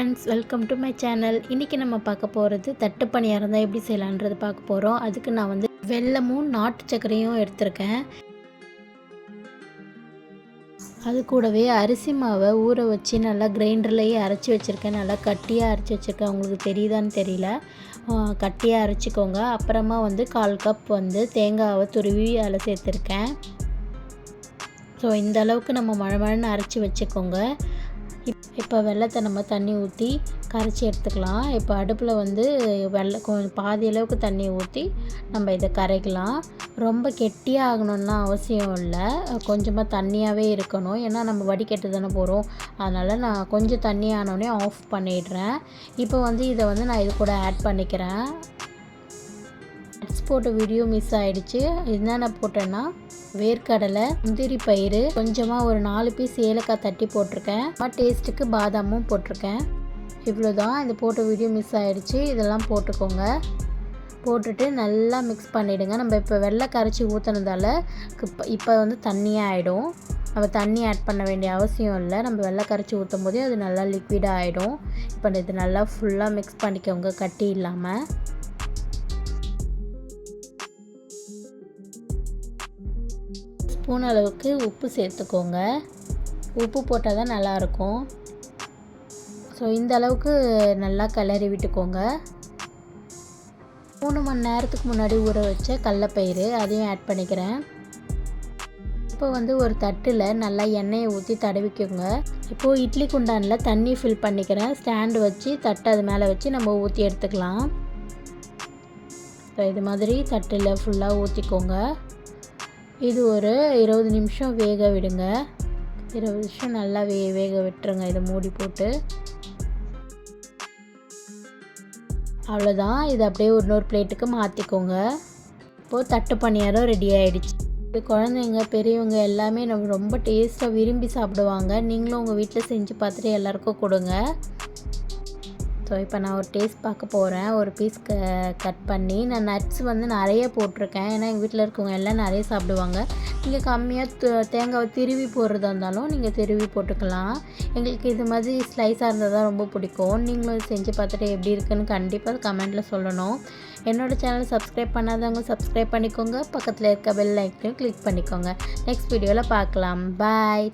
Friends, welcome to my channel. இன்றைக்கி நம்ம பார்க்க போகிறது தட்டு பணியாரம் தான் எப்படி செய்யலான்றது பார்க்க போகிறோம். அதுக்கு நான் வந்து வெல்லமும் நாட்டு சர்க்கரையும் எடுத்திருக்கேன். அது கூடவே அரிசி மாவை ஊற வச்சு நல்லா கிரைண்டர்லேயே அரைச்சி வச்சுருக்கேன். நல்லா கட்டியாக அரைச்சி வச்சுருக்கேன். உங்களுக்கு தெரியுதான்னு தெரியல, கட்டியாக அரைச்சிக்கோங்க. அப்புறமா வந்து 1/4 கப் வந்து தேங்காவை துருவி அதில் சேர்த்துருக்கேன். ஸோ இந்த அளவுக்கு நம்ம மழமழன்னு அரைச்சி வச்சுக்கோங்க. இப்போ வெல்லத்தை நம்ம தண்ணி ஊற்றி கரைச்சி எடுத்துக்கலாம். இப்போ அடுப்பில் வந்து கொஞ்சம் பாதி அளவுக்கு தண்ணி ஊற்றி நம்ம இதை கரைக்கலாம். ரொம்ப கெட்டியாக ஆகணும்னா அவசியம் இல்லை, கொஞ்சமாக தண்ணியாகவே இருக்கணும். ஏன்னா நம்ம வடிகட்டு தானே போகிறோம், அதனால் நான் கொஞ்சம் தண்ணி ஆனோடனே ஆஃப் பண்ணிடுறேன். இப்போ வந்து இதை வந்து நான் இது கூட ஆட் பண்ணிக்கிறேன். நட்ஸ் போட்ட வீடியோ மிஸ் ஆகிடுச்சு. என்னென்ன போட்டேன்னா வேர்க்கடலை, முந்திரி பயிறு, கொஞ்சமாக ஒரு 4 பீஸ் ஏலக்காய் தட்டி போட்டிருக்கேன். டேஸ்ட்டுக்கு பாதாமும் போட்டிருக்கேன். இவ்வளோதான். இந்த போட்ட வீடியோ மிஸ் ஆகிடுச்சு. இதெல்லாம் போட்டுக்கோங்க. போட்டுட்டு நல்லா மிக்ஸ் பண்ணிவிடுங்க. நம்ம இப்போ வெள்ளை கரைச்சி ஊற்றினதால இப்போ வந்து தண்ணியாக ஆகிடும். நம்ம தண்ணி ஆட் பண்ண வேண்டிய அவசியம் இல்லை. நம்ம வெள்ளை கரைச்சி ஊற்றும் போதே அது நல்லா லிக்விடாக ஆகிடும். இப்போ இது நல்லா ஃபுல்லாக மிக்ஸ் பண்ணிக்கோங்க, கட்டி இல்லாமல். ஸ்பூன் அளவுக்கு உப்பு சேர்த்துக்கோங்க. உப்பு போட்டால் தான் நல்லாயிருக்கும். ஸோ இந்த அளவுக்கு நல்லா கிளறி விட்டுக்கோங்க. 3 மணி நேரத்துக்கு முன்னாடி ஊற வச்ச கடலப்பயிறு அதையும் ஆட் பண்ணிக்கிறேன். இப்போ வந்து ஒரு தட்டில் நல்லா எண்ணெயை ஊற்றி தடவிக்கோங்க. இப்போது இட்லி குண்டானில் தண்ணி ஃபில் பண்ணிக்கிறேன். ஸ்டாண்டு வச்சு தட்டை அது மேலே வச்சு நம்ம ஊற்றி எடுத்துக்கலாம். ஸோ இது மாதிரி தட்டில் ஃபுல்லாக ஊற்றிக்கோங்க. இது ஒரு 20 நிமிஷம் வேக விடுங்க. 20 நிமிஷம் நல்லா வேக விட்டுருங்க. இதை மூடி போட்டு அவ்வளோதான். இது அப்படியே இன்னொரு பிளேட்டுக்கு மாற்றிக்கோங்க. இப்போது தட்டு பணியாரம் ரெடி ஆகிடுச்சு. குழந்தைங்க பெரியவங்க எல்லாமே நம்ம ரொம்ப டேஸ்ட்டாக விரும்பி சாப்பிடுவாங்க. நீங்களும் உங்கள் வீட்டில் செஞ்சு பார்த்துட்டு எல்லாேருக்கும் கொடுங்க. ஸோ இப்போ நான் ஒரு டேஸ்ட் பார்க்க போகிறேன். ஒரு பீஸ் கட் பண்ணி நான் நட்ஸ் வந்து நிறைய போட்டிருக்கேன். ஏன்னா எங்கள் வீட்டில் இருக்கவங்க எல்லாம் நிறைய சாப்பிடுவாங்க. நீங்கள் கம்மியாக தேங்காவை திருவி போடுறதா இருந்தாலும் நீங்கள் திருவி போட்டுக்கலாம். எங்களுக்கு இது மாதிரி ஸ்லைஸாக இருந்தால் தான் ரொம்ப பிடிக்கும். நீங்களும் செஞ்சு பார்த்துட்டு எப்படி இருக்குன்னு கண்டிப்பாக கமெண்ட்டில் சொல்லணும். என்னோடய சேனலை சப்ஸ்கிரைப் பண்ணாதவங்க சப்ஸ்கிரைப் பண்ணிக்கோங்க. பக்கத்தில் இருக்க பெல் ஐக்கனையும் கிளிக் பண்ணிக்கோங்க. நெக்ஸ்ட் வீடியோவில் பார்க்கலாம். பாய்.